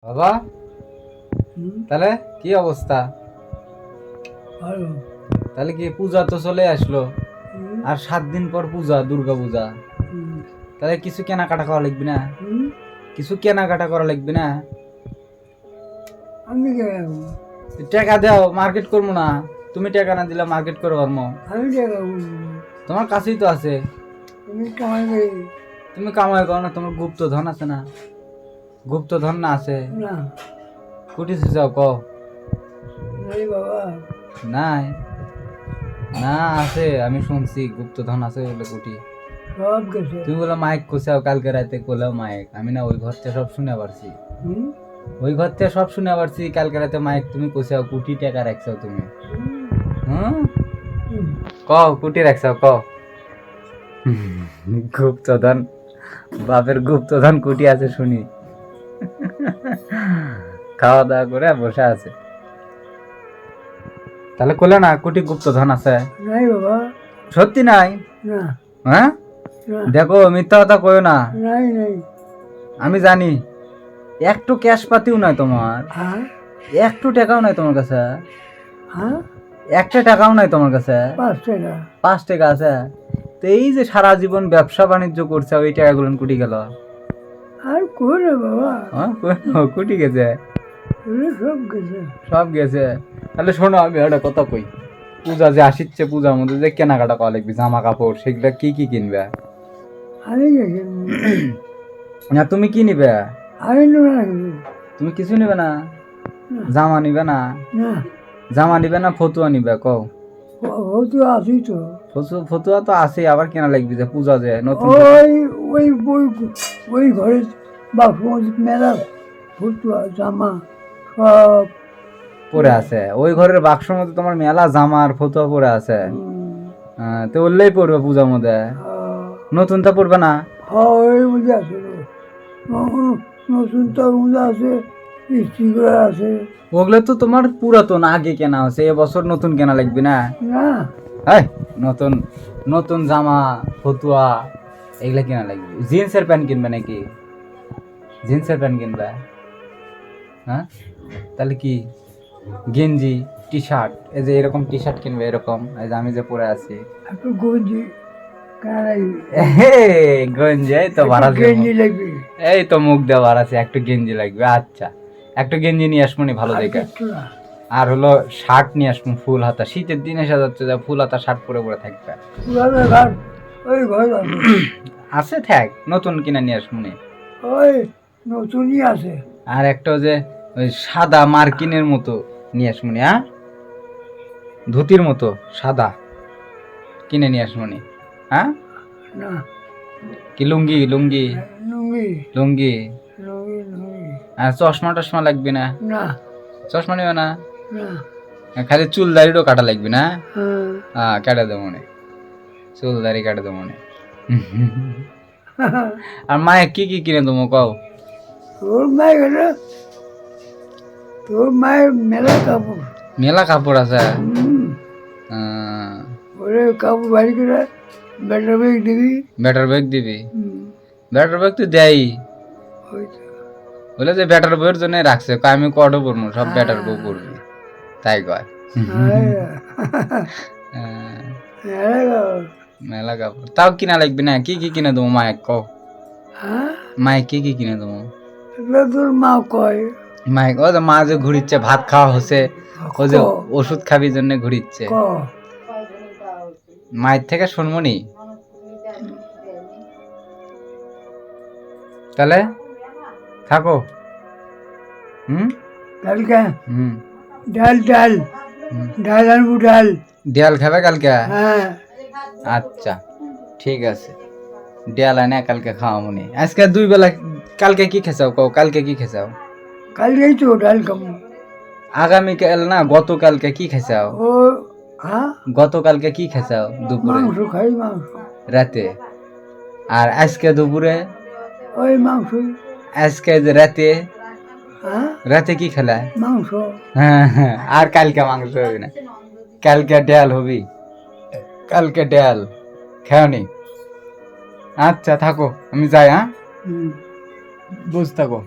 বাবা, তাহলে কি অবস্থা? ভালো। তাহলে কি পূজা তো চলে আসলো, আর 7 দিন পর পূজা, দুর্গা পূজা। হুম, তাহলে কিছু কেনাকাটা করা লাগবে না? হুম, কিছু কেনাকাটা করা লাগবে না? আমি কেন? টাকা দাও, মার্কেট করবো না? তুমি টাকা না দিলে মার্কেট করে পারবো? আমি টাকা বলবো। তোমার কাছেই তো আছে। তুমি কামাই করে তুমি কামাই করো না? তোমার গুপ্ত ধন আছে না? গুপ্ত ধন না আছে? না, কুটি যাও ক? নাই বাবা। নাই না, আছে, আমি শুনছি গুপ্ত ধন আছে বলে কুটি। সব গেছে। তুমি বলে মাইক কোসাও, কালকে রাতে কোলাও মাইক, আমি না ওই ঘর থেকে সব শুনে পারছি। হুম, ওই ঘর থেকে সব শুনে পারছি, কালকে রাতে মাইক তুমি কোসাও, কুটি টাকা রাখছাও তুমি। হুম, হুম, ক কুটি রাখছাও ক? গুপ্তধন, বাপের গুপ্তধন কুটি আছে শুনি। খাওয়া দাওয়া করে বসে আছে, তাহলে কোলে না কুটি গুপ্তধন আছে? নাই বাবা। সত্যি নাই? না, হ্যাঁ, না, দেখো মিথ্যা কথা কইও না। নাই নাই। আমি জানি একটু ক্যাশ পাতিও নাই তোমার, হ্যাঁ, একটু টাকাও নাই তোমার কাছে, হ্যাঁ, একটা টাকাও নাই তোমার কাছে। 5 টাকা। 5 টাকা আছে? তো এই যে সারা জীবন ব্যবসা বাণিজ্য করছে, ওই টাকাগুলো কুটি গেল? আর করে বাবা, হ্যাঁ, কুটি গেছে? ওগুলো সব গেছে। সব গেছে? তাহলে শোনো, আমি একটা কথা কই। পূজা যে আসিচ্ছে, পূজার মধ্যে যে কেনাকাটা করা লাগবে, জামা কাপড়, সেগুলা কি কি কিনবে? আমি গেছি। না, তুমি কি নিবে? আমি নেবো রাখবি তুমি কিছু নিবে না? না, জামা নিবে না? না। জামা নিবে না ফতুয়া নিবে কও? ও তো আছি তো। ফতুয়া তো আছে, আবার কেনা লাগবে যে পূজা যে নতুন। ওই ওই ওই ওই ঘরে বাসমতি মেলা ফতুয়া জামা সব পরে আছে ওই ঘরের বাক্সর মধ্যে, তোমার মেলা জামা আর ফতুয়া পরে আছে। তো ওরলেই পড়বে পূজার মধ্যে, নতুনটা পড়বে না? ওই মধ্যে আছে নতুন তরমুজ আছে, স্টিকার আছে। ওগুলো তো তোমার পুরাতন, আগে কেনা হচ্ছে, এবছর নতুন কেনা লাগবে না? না, হ্যাঁ, নতুন নতুন জামা, ফতুয়া, এগুলা কেনা লাগবে। জিন্সের প্যান্ট কিনবে নাকি? জিন্সের প্যান্ট কিনবে? হ্যাঁ, তাহলে কি গেঞ্জি, টি শার্ট, এই যে এরকম টি শার্ট কিনবে, এরকম এই যে আমি যে পরে আছি। একটু গঞ্জি কানাই, গঞ্জি, এই তো ভাড়া গেঞ্জি লাগবে। এই তো মুখ দেওয়া ভাড়া আছে, একটু গেঞ্জি লাগবে। আচ্ছা, একটু গেঞ্জি নিয়ে আসবো নি ভালো আর দেখে। কিচ্ছু না। আর হলো শার্ট নিয়ে আসবো ফুল হাতা, শীতের দিন এসে যাচ্ছে যে ফুল হাতা শার্ট পরে পরে থাকবে। পুরানো ঘর ওই ঘর আছে। আছে, থাক, নতুন কিনে নিয়ে আসবো নি। ওই নতুনই আছে। আর একটা যে ওই সাদা মার্কিনের মতো নিয়ে আসবো নি, হ্যাঁ, ধুতির মতো সাদা কিনে নিয়ে আসবো নি। হ্যাঁ, না, কি লুঙ্গি লুঙ্গি লুঙ্গি লুঙ্গি? লুঙ্গি লুঙ্গি আর চশমা টশমা লাগবে না? না, চশমা নিবে না? না। খালি চুল দাড়িও কাটা লাগবে না? হ্যাঁ। হ্যাঁ, কেটে দেবো মনে, চুল দাড়ি কেটে দেবো মনে। আর মায়ে কি কি কিনে দেবো কও? তোর মায়ের গেলে তোর মায়ের মেলা কাপড়। মেলা কাপড় আছে? হুম, ওরে কাপড় বাড়ি করে ব্যাটার ব্যাগ দিবি। ব্যাটার ব্যাগ দিবি? হুম, ব্যাটার ব্যাগ তো দেয়, ওই তো। বলে যে ব্যাটার বউয়ের জন্য রাখছে, কয় আমি কটো পড়বো, সব ব্যাটার বউ পড়বি, তাই কয়। মেলা কাপড় তাও কিনা লাগবে না? কি কি কিনে দেবো মায়ে কও? মায়ে কি কি কিনে দেবো? তোর মা কয় মায়ে ও যে মা যে ঘুরিচ্ছে, ভাত খাওয়া হচ্ছে, ও যে ওষুধ খাবি জন্য ঘুরিচ্ছে, মায়ের থেকে শুনবো নি? তাহলে থাকো। হুম, কালকে হুম, ডাল ডাল ডাল আনবো ডাল। ডাল খাবে কালকে? হ্যাঁ, আচ্ছা, ঠিক আছে, ডাল আনে কালকে খাওয়াবো নি। আজকে 2 বেলা, কালকে কি খেসাও কও? কালকে কি খেসাও? কালকেই তো ডাল খাবো। আগামীকাল না, গতকালকে কি খেসাও? ও হ্যাঁ, গতকালকে কি খেসাও দুপুরে? মাংস খাই মাংস। রাতে? আর আজকে দুপুরে? ওই মাংস। আজকে যে রাতে, হ্যাঁ, রাতে কি খেলা? মাংস। হ্যাঁ, হ্যাঁ, আর কালকে মাংস হবে না, কালকে ডাল হবি, কালকে ডাল খাওনি। আচ্ছা থাকো, আমি যাই, হ্যাঁ, হুম। বুঝ থাকো।